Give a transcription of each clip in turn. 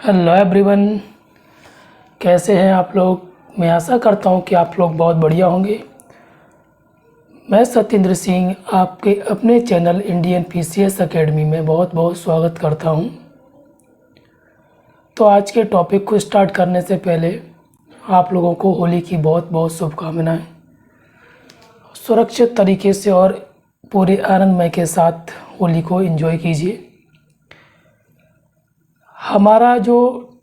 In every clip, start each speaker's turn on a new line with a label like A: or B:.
A: Hello everyone, कैसे हैं आप लोग। मैं आशा करता हूं कि आप लोग बहुत बढ़िया होंगे। मैं सत्येंद्र सिंह आपके अपने चैनल इंडियन पीसीएस एकेडमी में बहुत बहुत स्वागत करता हूं। तो आज के टॉपिक को स्टार्ट करने से पहले आप लोगों को होली की बहुत बहुत शुभकामनाएं। सुरक्षित तरीके से और पूरे आनंदमय के साथ होली को एंजॉय कीजिए। हमारा जो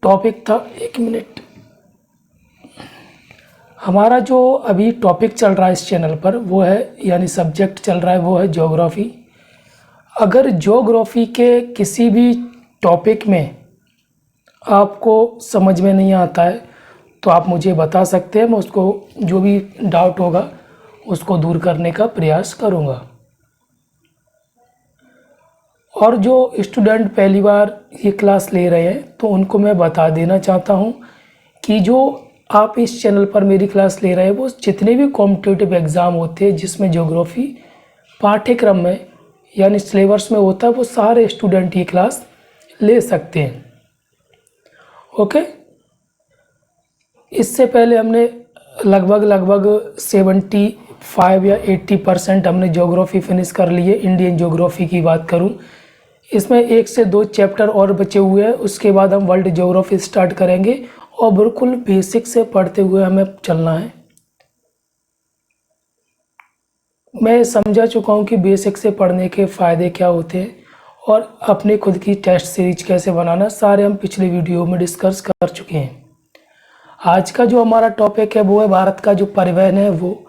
A: टॉपिक था, एक मिनट, हमारा जो अभी टॉपिक चल रहा है इस चैनल पर वो है, यानी सब्जेक्ट चल रहा है वो है ज्योग्राफी। अगर ज्योग्राफी के किसी भी टॉपिक में आपको समझ में नहीं आता है तो आप मुझे बता सकते हैं, मैं उसको जो भी डाउट होगा उसको दूर करने का प्रयास करूँगा। और जो स्टूडेंट पहली बार ये क्लास ले रहे हैं तो उनको मैं बता देना चाहता हूँ कि जो आप इस चैनल पर मेरी क्लास ले रहे हैं वो जितने भी कॉम्पिटिटिव एग्ज़ाम होते हैं जिसमें ज्योग्राफी पाठ्यक्रम में यानी सिलेबस में होता है, वो सारे स्टूडेंट ये क्लास ले सकते हैं। ओके, इससे पहले हमने लगभग 75 या 80% हमने ज्योग्राफी फिनिश कर लिए। इंडियन ज्योग्राफी की बात करूं, इसमें 1 से 2 चैप्टर और बचे हुए हैं। उसके बाद हम वर्ल्ड ज्योग्राफी स्टार्ट करेंगे और बिल्कुल बेसिक से पढ़ते हुए हमें चलना है। मैं समझा चुका हूं कि बेसिक से पढ़ने के फ़ायदे क्या होते हैं और अपने खुद की टेस्ट सीरीज कैसे बनाना, सारे हम पिछले वीडियो में डिस्कस कर चुके हैं। आज का जो हमारा टॉपिक है वो है भारत का जो परिवहन है, वो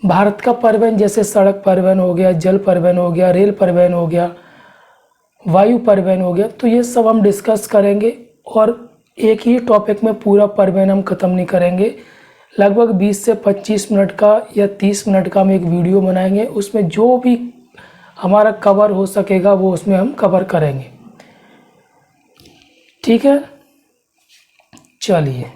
A: भारत का परिवहन जैसे सड़क परिवहन हो गया, जल परिवहन हो गया, रेल परिवहन हो गया, वायु परिवहन हो गया। तो ये सब हम डिस्कस करेंगे और एक ही टॉपिक में पूरा परिवहन हम ख़त्म नहीं करेंगे। लगभग 20 से 25 मिनट का या 30 मिनट का हम एक वीडियो बनाएंगे, उसमें जो भी हमारा कवर हो सकेगा वो उसमें हम कवर करेंगे। ठीक है, चलिए।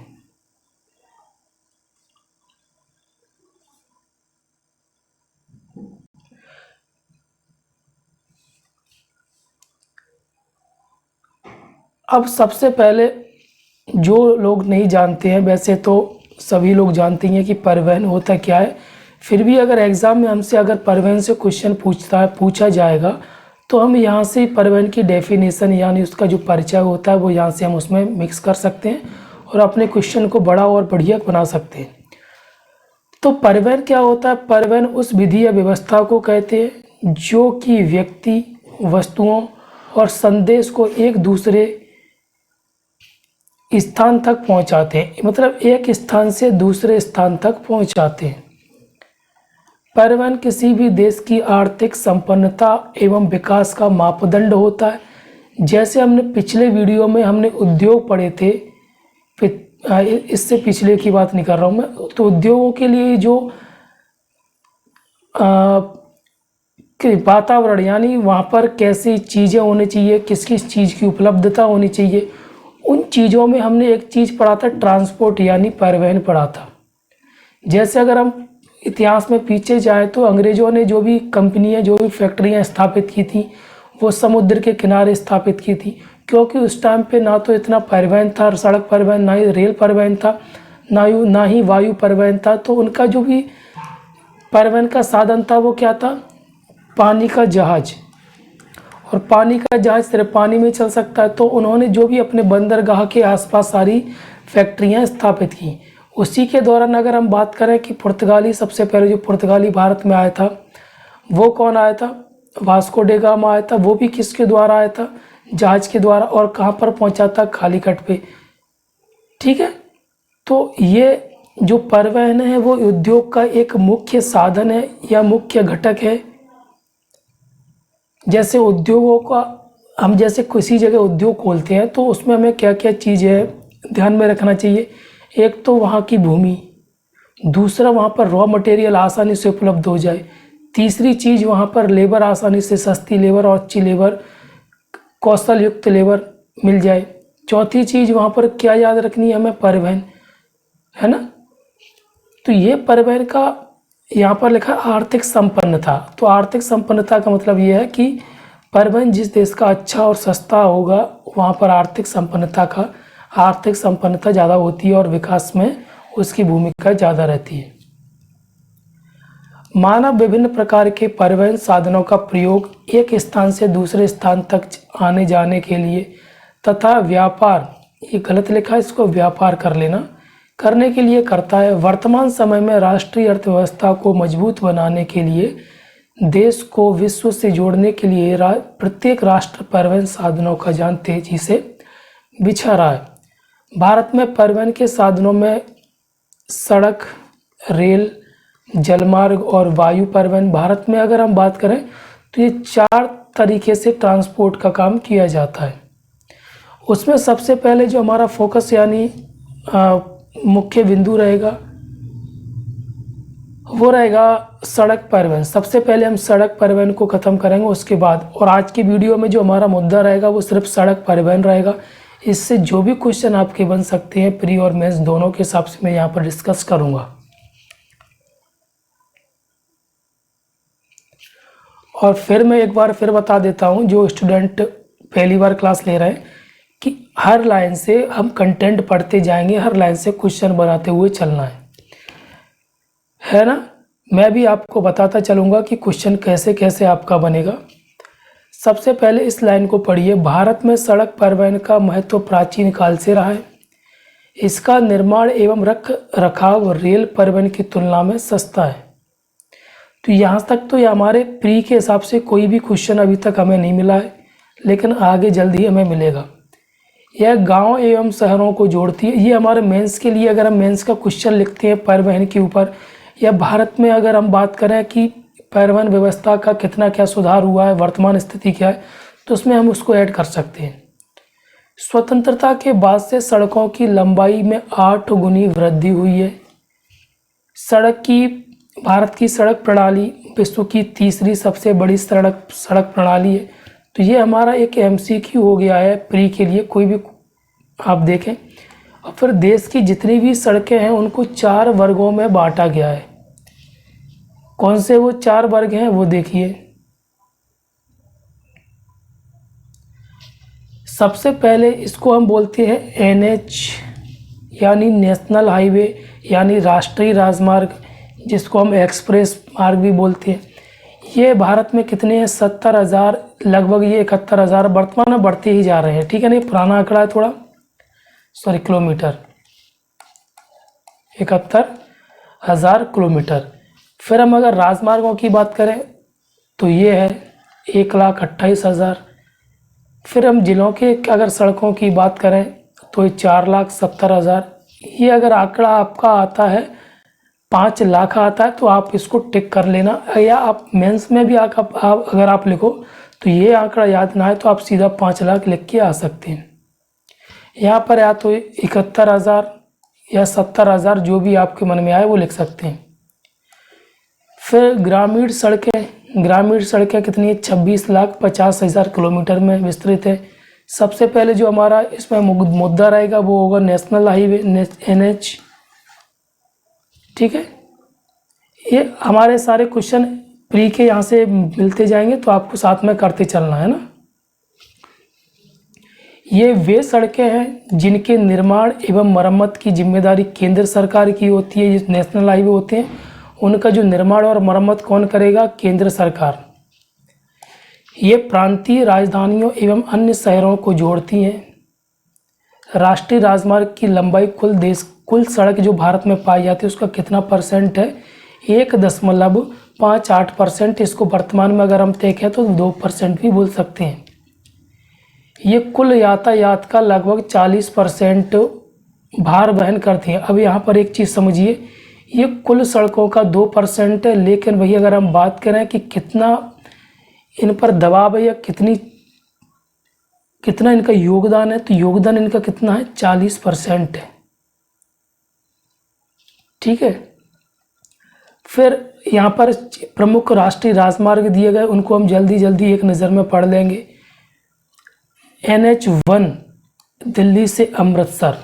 A: अब सबसे पहले जो लोग नहीं जानते हैं, वैसे तो सभी लोग जानते हैं कि परिवहन होता क्या है, फिर भी अगर एग्ज़ाम में हमसे अगर परिवहन से क्वेश्चन पूछा जाएगा तो हम यहाँ से परिवहन की डेफिनेशन यानी उसका जो परिचय होता है वो यहाँ से हम उसमें मिक्स कर सकते हैं और अपने क्वेश्चन को बड़ा और बढ़िया बना सकते हैं। तो परिवहन क्या होता है? परिवहन उस विधि या व्यवस्था को कहते हैं जो कि व्यक्ति, वस्तुओं और संदेश को एक दूसरे स्थान तक पहुंचाते हैं, मतलब एक स्थान से दूसरे स्थान तक पहुंचाते हैं। परिवहन किसी भी देश की आर्थिक संपन्नता एवं विकास का मापदंड होता है। जैसे हमने पिछले वीडियो में हमने उद्योग पढ़े थे, इससे पिछले की बात नहीं कर रहा हूँ मैं, तो उद्योगों के लिए जो वातावरण यानी वहाँ पर कैसी चीज़ें होनी चाहिए, किस किस चीज़ की उपलब्धता होनी चाहिए, उन चीज़ों में हमने एक चीज़ पढ़ा था, ट्रांसपोर्ट यानी परिवहन पढ़ा था। जैसे अगर हम इतिहास में पीछे जाएं तो अंग्रेज़ों ने जो भी कंपनियां, जो भी फैक्ट्रियां स्थापित की थी वो समुद्र के किनारे स्थापित की थी, क्योंकि उस टाइम पे ना तो इतना परिवहन था, सड़क परिवहन, ना ही रेल परिवहन था, ना ही वायु परिवहन था। तो उनका जो भी परिवहन का साधन था वो क्या था? पानी का जहाज। और पानी का जहाज सिर्फ पानी में चल सकता है, तो उन्होंने जो भी अपने बंदरगाह के आसपास सारी फैक्ट्रियां स्थापित की। उसी के दौरान अगर हम बात करें कि पुर्तगाली, सबसे पहले जो पुर्तगाली भारत में आया था वो कौन आया था? वास्को डे गामा आया था। वो भी किसके द्वारा आया था? जहाज के द्वारा। और कहाँ पर पहुंचा था? कालीकट पे। ठीक है, तो ये जो परिवहन है वो उद्योग का एक मुख्य साधन है या मुख्य घटक है। जैसे उद्योगों का, हम जैसे किसी जगह उद्योग खोलते हैं तो उसमें हमें क्या क्या चीज़ें ध्यान में रखना चाहिए। एक तो वहाँ की भूमि, दूसरा वहाँ पर रॉ मटेरियल आसानी से उपलब्ध हो जाए, तीसरी चीज़ वहाँ पर लेबर आसानी से, सस्ती लेबर और अच्छी लेबर, कौशल युक्त लेबर मिल जाए, चौथी चीज़ वहाँ पर क्या याद रखनी है हमें? परिवहन, है ना। तो ये परिवहन का यहाँ पर लिखा आर्थिक संपन्नता। तो आर्थिक संपन्नता का मतलब ये है कि परिवहन जिस देश का अच्छा और सस्ता होगा वहाँ पर आर्थिक संपन्नता ज़्यादा होती है और विकास में उसकी भूमिका ज़्यादा रहती है। मानव विभिन्न प्रकार के परिवहन साधनों का प्रयोग एक स्थान से दूसरे स्थान तक आने जाने के लिए तथा व्यापार, ये गलत लिखा है, इसको व्यापार करने के लिए करता है। वर्तमान समय में राष्ट्रीय अर्थव्यवस्था को मजबूत बनाने के लिए देश को विश्व से जोड़ने के लिए प्रत्येक राष्ट्र परिवहन साधनों का जाल तेजी से बिछा रहा है। भारत में परिवहन के साधनों में सड़क, रेल, जलमार्ग और वायु परिवहन, भारत में अगर हम बात करें तो ये 4 तरीके से ट्रांसपोर्ट का काम किया जाता है। उसमें सबसे पहले जो हमारा फोकस यानी मुख्य बिंदु रहेगा वो रहेगा सड़क परिवहन। सबसे पहले हम सड़क परिवहन को ख़त्म करेंगे उसके बाद, और आज की वीडियो में जो हमारा मुद्दा रहेगा वो सिर्फ सड़क परिवहन रहेगा। इससे जो भी क्वेश्चन आपके बन सकते हैं प्री और मेंस दोनों के हिसाब से मैं यहाँ पर डिस्कस करूँगा। और फिर मैं एक बार फिर बता देता हूँ जो स्टूडेंट पहली बार क्लास ले रहे हैं कि हर लाइन से हम कंटेंट पढ़ते जाएंगे, हर लाइन से क्वेश्चन बनाते हुए चलना है ना। मैं भी आपको बताता चलूँगा कि क्वेश्चन कैसे कैसे आपका बनेगा। सबसे पहले इस लाइन को पढ़िए। भारत में सड़क परिवहन का महत्व प्राचीन काल से रहा है। इसका निर्माण एवं रख रखाव रेल परिवहन की तुलना में सस्ता है। तो यहाँ तक तो ये हमारे प्री के हिसाब से कोई भी क्वेश्चन अभी तक हमें नहीं मिला है, लेकिन आगे जल्द ही हमें मिलेगा। यह गांव एवं शहरों को जोड़ती है। ये हमारे मेंस के लिए अगर हम मेंस का क्वेश्चन लिखते हैं परिवहन के ऊपर, या भारत में अगर हम बात करें कि परिवहन व्यवस्था का कितना क्या सुधार हुआ है, वर्तमान स्थिति क्या है, तो उसमें हम उसको ऐड कर सकते हैं। स्वतंत्रता के बाद से सड़कों की लंबाई में 8 गुनी वृद्धि हुई है। भारत की सड़क प्रणाली विश्व की तीसरी सबसे बड़ी सड़क प्रणाली है। तो ये हमारा एक MCQ हो गया है प्री के लिए, कोई भी आप देखें। और फिर देश की जितनी भी सड़कें हैं उनको 4 वर्गों में बांटा गया है। कौन से वो 4 वर्ग हैं वो देखिए। सबसे पहले इसको हम बोलते हैं NH यानी नेशनल हाईवे यानी राष्ट्रीय राजमार्ग, जिसको हम एक्सप्रेस मार्ग भी बोलते हैं। ये भारत में कितने हैं? 70,000 लगभग, ये 71,000 वर्तमान में बढ़ते ही जा रहे हैं। ठीक है ना, पुराना आंकड़ा है थोड़ा, सॉरी किलोमीटर, 71,000 किलोमीटर। फिर हम अगर राजमार्गों की बात करें तो ये है 1,28,000। फिर हम जिलों के अगर सड़कों की बात करें तो ये 4,70,000। ये अगर आंकड़ा आपका आता है 5 लाख आता है तो आप इसको टिक कर लेना, या आप मेंस में भी अगर आप लिखो तो ये आंकड़ा याद ना है तो आप सीधा 5 लाख लिख के आ सकते हैं। यहाँ पर या तो 71,000 या 70,000 जो भी आपके मन में आए वो लिख सकते हैं। फिर ग्रामीण सड़कें कितनी है? 26,50,000 किलोमीटर में विस्तृत है। सबसे पहले जो हमारा इसमें मुद्दा रहेगा वो होगा नेशनल हाईवे NH। ठीक है, ये हमारे सारे क्वेश्चन प्री के यहाँ से मिलते जाएंगे तो आपको साथ में करते चलना है ना। ये वे सड़कें हैं जिनके निर्माण एवं मरम्मत की जिम्मेदारी केंद्र सरकार की होती है। ये नेशनल हाईवे होते हैं, उनका जो निर्माण और मरम्मत कौन करेगा? केंद्र सरकार। ये प्रांतीय राजधानियों एवं अन्य शहरों को जोड़ती हैं। राष्ट्रीय राजमार्ग की लंबाई कुल सड़क जो भारत में पाई जाती है उसका कितना परसेंट है? 1.58%। इसको वर्तमान में अगर हम देखें तो 2% भी बोल सकते हैं। ये कुल यातायात का लगभग 40% भार वहन करती हैं। अब यहाँ पर एक चीज़ समझिए, ये कुल सड़कों का 2% है, लेकिन वही अगर हम बात करें कि कितना इन पर दबाव है या कितना इनका योगदान है, तो योगदान इनका कितना है? 40% है। ठीक है, फिर यहाँ पर प्रमुख राष्ट्रीय राजमार्ग दिए गए, उनको हम जल्दी एक नज़र में पढ़ लेंगे। NH1 दिल्ली से अमृतसर,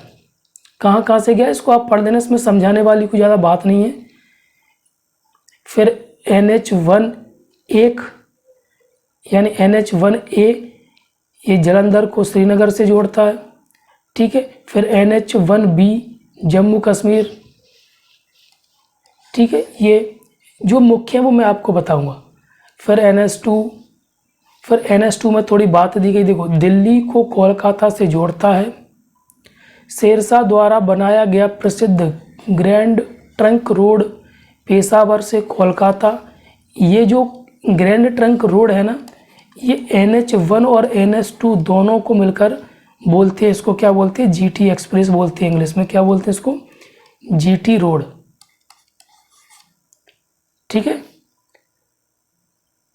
A: कहाँ से गया इसको आप पढ़ लेना, इसमें समझाने वाली कोई ज़्यादा बात नहीं है। फिर NH1 एक यानी NH1A ये जालंधर को श्रीनगर से जोड़ता है, ठीक है। फिर NH1B जम्मू कश्मीर, ठीक है। ये जो मुख्य है वो मैं आपको बताऊंगा। फिर NH2 में थोड़ी बात दी गई, देखो दिल्ली को कोलकाता से जोड़ता है। शेरशाह द्वारा बनाया गया प्रसिद्ध ग्रैंड ट्रंक रोड पेशावर से कोलकाता, ये जो ग्रैंड ट्रंक रोड है ना, ये NH1 और NH2 दोनों को मिलकर बोलते हैं, इसको क्या बोलते हैं, GT एक्सप्रेस बोलते हैं, इंग्लिश में क्या बोलते हैं इसको, GT रोड, ठीक है।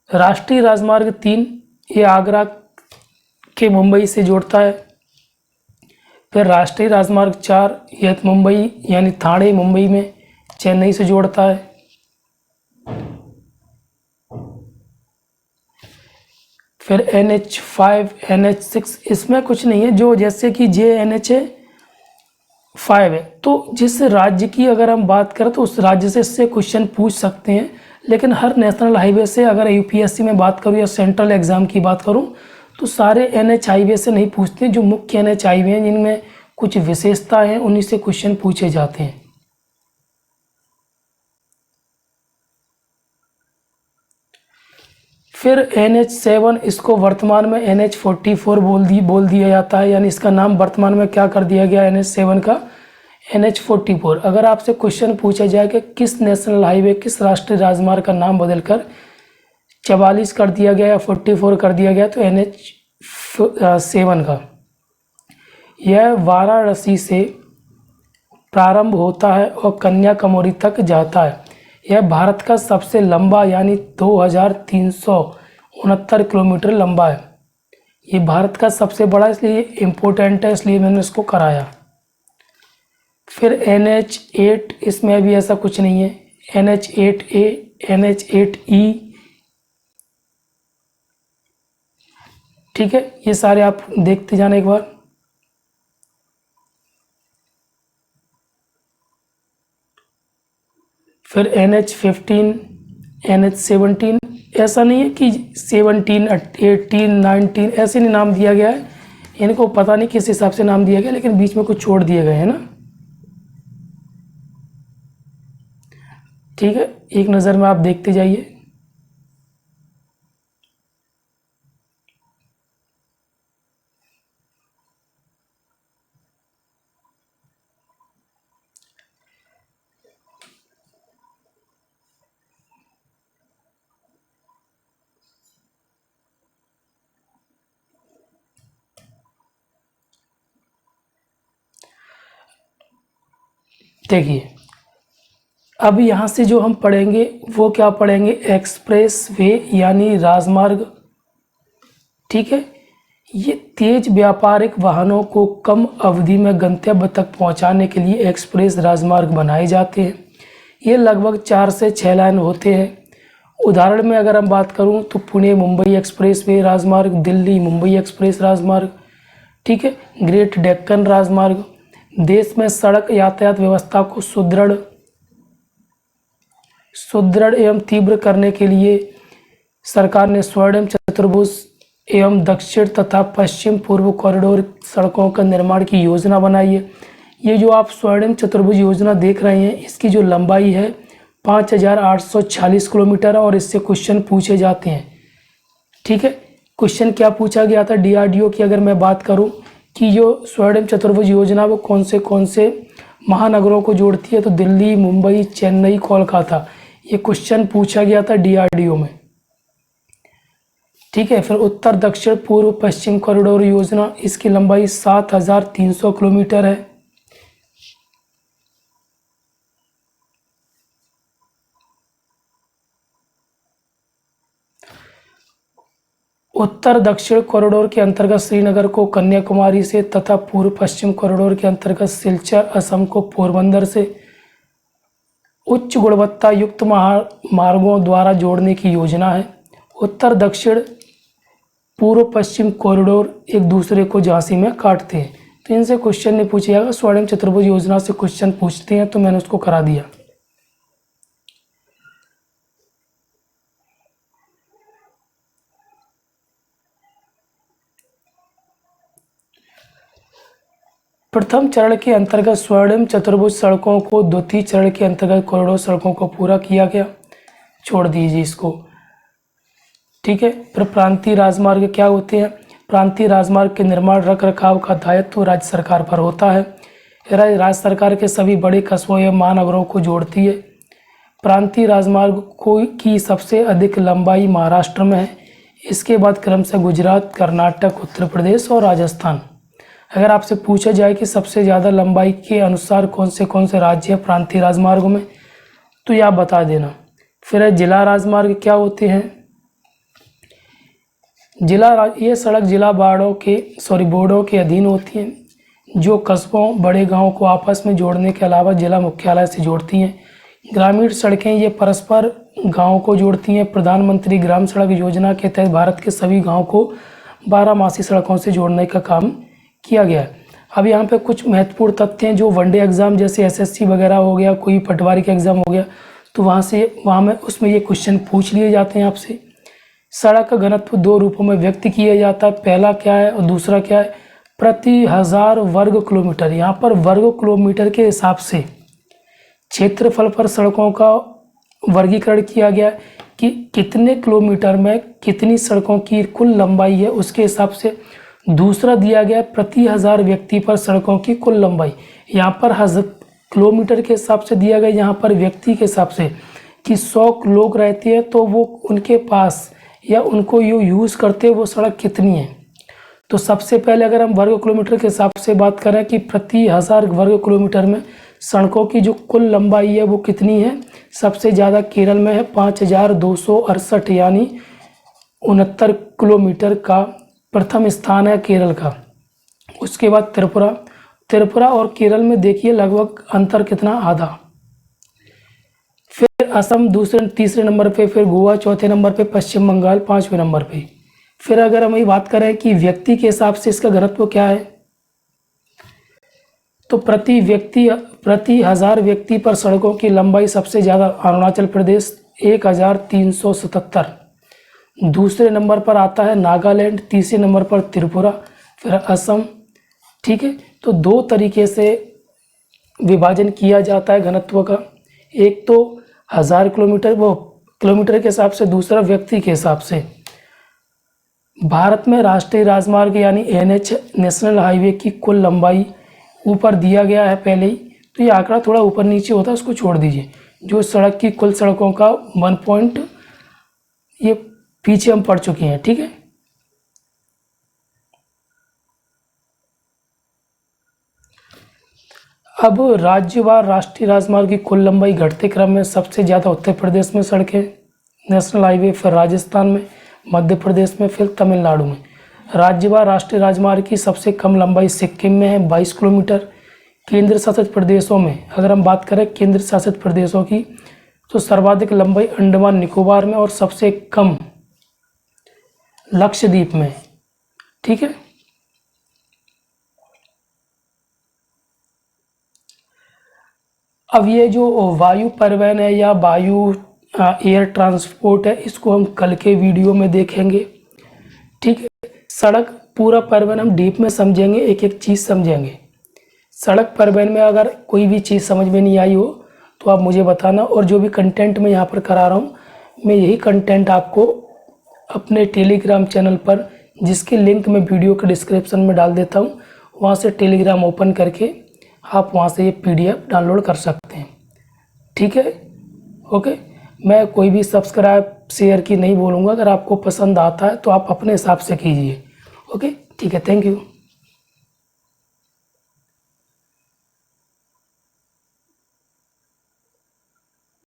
A: राष्ट्रीय राजमार्ग 3 ये आगरा के मुंबई से जोड़ता है। फिर राष्ट्रीय राजमार्ग 4 यह मुंबई यानी ठाणे मुंबई में चेन्नई से जोड़ता है। फिर NH5 NH6 इसमें कुछ नहीं है, जो जैसे कि JNH5 है, तो जिस राज्य की अगर हम बात करें तो उस राज्य से इससे क्वेश्चन पूछ सकते हैं, लेकिन हर नेशनल हाईवे से अगर UPSC में बात करूँ या सेंट्रल एग्जाम की बात करूँ तो सारे NH हाईवे से नहीं पूछते, जो मुख्य NH हाईवे हैं जिनमें कुछ विशेषताएं हैं उन्हीं से क्वेश्चन पूछे जाते हैं। फिर NH7 इसको वर्तमान में NH44 बोल दिया जाता है, यानी इसका नाम वर्तमान में क्या कर दिया गया NH7 का, NH44। अगर आपसे क्वेश्चन पूछा जाए कि किस नेशनल हाईवे, किस राष्ट्रीय राजमार्ग का नाम बदलकर 44 कर दिया गया या 44 कर दिया गया, तो NH7 का। यह वाराणसी से प्रारंभ होता है और कन्याकुमारी तक जाता है। यह भारत का सबसे लंबा यानी 2369 किलोमीटर लंबा है। ये भारत का सबसे बड़ा, इसलिए इम्पोर्टेंट है, इसलिए मैंने इसको कराया। फिर NH8 इसमें भी ऐसा कुछ नहीं है। NH8A NH8E, ठीक है। ये सारे आप देखते जाना एक बार। फिर NH15 NH17, ऐसा नहीं है कि 17 18 19 ऐसे नहीं नाम दिया गया है, इनको पता नहीं किस हिसाब से नाम दिया गया, लेकिन बीच में कुछ छोड़ दिए गए हैं ना, ठीक है। एक नज़र में आप देखते जाइए। देखिए अब यहाँ से जो हम पढ़ेंगे वो क्या पढ़ेंगे, एक्सप्रेस वे यानी राजमार्ग, ठीक है। ये तेज व्यापारिक वाहनों को कम अवधि में गंतव्य तक पहुँचाने के लिए एक्सप्रेस राजमार्ग बनाए जाते हैं। ये लगभग 4 से 6 लाइन होते हैं। उदाहरण में अगर हम बात करूं तो पुणे मुंबई एक्सप्रेस वे राजमार्ग, दिल्ली मुंबई एक्सप्रेस राजमार्ग, ठीक है, ग्रेट डेक्कन राजमार्ग। देश में सड़क यातायात व्यवस्था को सुदृढ़ एवं तीव्र करने के लिए सरकार ने स्वर्णिम चतुर्भुज एवं दक्षिण तथा पश्चिम पूर्व कॉरिडोर सड़कों का निर्माण की योजना बनाई है। ये जो आप स्वर्णिम चतुर्भुज योजना देख रहे हैं, इसकी जो लंबाई है 5846 किलोमीटर है और इससे क्वेश्चन पूछे जाते हैं, ठीक है। क्वेश्चन क्या पूछा गया था DRDO की अगर मैं बात करूं कि जो स्वर्णिम चतुर्भुज योजना वो कौन से महानगरों को जोड़ती है, तो दिल्ली मुंबई चेन्नई कोलकाता, ये क्वेश्चन पूछा गया था DRDO में, ठीक है। फिर उत्तर दक्षिण पूर्व पश्चिम कॉरिडोर योजना, इसकी लंबाई 7300 किलोमीटर है। उत्तर दक्षिण कॉरिडोर के अंतर्गत श्रीनगर को कन्याकुमारी से तथा पूर्व पश्चिम कॉरिडोर के अंतर्गत सिलचर असम को पोरबंदर से उच्च गुणवत्ता युक्त मार्गों द्वारा जोड़ने की योजना है। उत्तर दक्षिण पूर्व पश्चिम कॉरिडोर एक दूसरे को झांसी में काटते हैं, तो इनसे क्वेश्चन नहीं पूछा जाएगा। स्वर्णिम चतुर्भुज योजना से क्वेश्चन पूछते हैं, तो मैंने उसको करा दिया। प्रथम चरण के अंतर्गत स्वर्णिम चतुर्भुज सड़कों को, द्वितीय चरण के अंतर्गत कॉरिडोर सड़कों को पूरा किया गया। छोड़ दीजिए इसको, ठीक है। फिर प्रांतीय राजमार्ग क्या होते हैं? प्रांतीय राजमार्ग के निर्माण रख रखाव का दायित्व राज्य सरकार पर होता है। राज्य सरकार के सभी बड़े कस्बों एवं महानगरों को जोड़ती है। प्रांतीय राजमार्ग की सबसे अधिक लंबाई महाराष्ट्र में है। इसके बाद क्रमशः गुजरात, कर्नाटक, उत्तर प्रदेश और राजस्थान। अगर आपसे पूछा जाए कि सबसे ज़्यादा लंबाई के अनुसार कौन से राज्य हैं प्रांतीय राजमार्गों में, तो ये आप बता देना। फिर जिला राजमार्ग क्या होते हैं? ये सड़क जिला बोर्डों के अधीन होती हैं, जो कस्बों, बड़े गांवों को आपस में जोड़ने के अलावा जिला मुख्यालय से जोड़ती हैं। ग्रामीण सड़कें ये परस्पर गांवों को जोड़ती हैं। प्रधानमंत्री ग्राम सड़क योजना के तहत भारत के सभी गांवों को 12 सड़कों से जोड़ने का काम किया गया है। अब यहाँ पे कुछ महत्वपूर्ण तथ्य हैं जो वनडे एग्जाम जैसे एसएससी वगैरह हो गया, कोई पटवारी का एग्जाम हो गया, तो वहाँ में उसमें ये क्वेश्चन पूछ लिए जाते हैं आपसे। सड़क का घनत्व 2 रूपों में व्यक्त किया जाता है। पहला क्या है और दूसरा क्या है? प्रति 1000 वर्ग किलोमीटर। यहाँ पर वर्ग किलोमीटर के हिसाब से क्षेत्रफल पर सड़कों का वर्गीकरण किया गया है कि कितने किलोमीटर में कितनी सड़कों की कुल लंबाई है, उसके हिसाब से। दूसरा दिया गया प्रति 1000 व्यक्ति पर सड़कों की कुल लंबाई। यहाँ पर किलोमीटर के हिसाब से दिया गया, यहाँ पर व्यक्ति के हिसाब से कि 100 लोग रहते हैं तो वो उनके पास या उनको यूज़ करते वो सड़क कितनी है। तो सबसे पहले अगर हम वर्ग किलोमीटर के हिसाब से बात करें कि प्रति 1000 वर्ग किलोमीटर में सड़कों की जो कुल लंबाई है वो कितनी है, सबसे ज़्यादा केरल में है 5268 यानी 69 किलोमीटर का प्रथम स्थान है केरल का। उसके बाद त्रिपुरा और केरल में देखिए लगभग अंतर कितना, आधा। फिर असम तीसरे नंबर पे, फिर गोवा चौथे नंबर पे, पश्चिम बंगाल 5वें नंबर पे। फिर अगर हम ये बात करें कि व्यक्ति के हिसाब से इसका घनत्व क्या है, तो प्रति 1000 व्यक्ति पर सड़कों की लंबाई सबसे ज़्यादा अरुणाचल प्रदेश 1377। दूसरे नंबर पर आता है नागालैंड, तीसरे नंबर पर त्रिपुरा, फिर असम, ठीक है। तो 2 तरीके से विभाजन किया जाता है घनत्व का, एक तो 1000 किलोमीटर के हिसाब से, दूसरा व्यक्ति के हिसाब से। भारत में राष्ट्रीय राजमार्ग यानी NH नेशनल हाईवे की कुल लंबाई ऊपर दिया गया है पहले ही, तो ये आंकड़ा थोड़ा ऊपर नीचे होता है, उसको छोड़ दीजिए। जो सड़क की कुल सड़कों का 1 पॉइंट ये पीछे हम पढ़ चुके हैं, ठीक है। अब राज्यवार राष्ट्रीय राजमार्ग की कुल लंबाई घटते क्रम में सबसे ज़्यादा उत्तर प्रदेश में सड़कें नेशनल हाईवे, फिर राजस्थान में, मध्य प्रदेश में, फिर तमिलनाडु में। राज्यवार राष्ट्रीय राजमार्ग की सबसे कम लंबाई सिक्किम में है 22 किलोमीटर। केंद्र शासित प्रदेशों में अगर हम बात करें केंद्र शासित प्रदेशों की, तो सर्वाधिक लंबाई अंडमान निकोबार में और सबसे कम लक्षद्वीप में, ठीक है। अब ये जो वायु परिवहन है या वायु एयर ट्रांसपोर्ट है, इसको हम कल के वीडियो में देखेंगे, ठीक है। सड़क पूरा परिवहन हम डीप में समझेंगे, एक एक चीज़ समझेंगे। सड़क परिवहन में अगर कोई भी चीज़ समझ में नहीं आई हो तो आप मुझे बताना, और जो भी कंटेंट मैं यहाँ पर करा रहा हूँ, मैं यही कंटेंट आपको अपने टेलीग्राम चैनल पर, जिसके लिंक मैं वीडियो के डिस्क्रिप्शन में डाल देता हूँ, वहाँ से टेलीग्राम ओपन करके आप वहाँ से ये PDF डाउनलोड कर सकते हैं, ठीक है। ओके, मैं कोई भी सब्सक्राइब शेयर की नहीं बोलूँगा, अगर आपको पसंद आता है तो आप अपने हिसाब से कीजिए। ओके, ठीक है, थैंक यू।